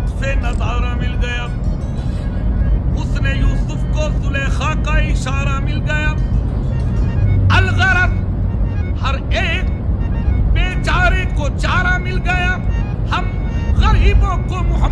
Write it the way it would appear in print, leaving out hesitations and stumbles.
لطف نظارہ مل گیا، حسن یوسف کو زلیخا کا اشارہ مل گیا، الغرض ہر ایک بیچارے کو چارہ مل گیا، ہم غریبوں کو محمد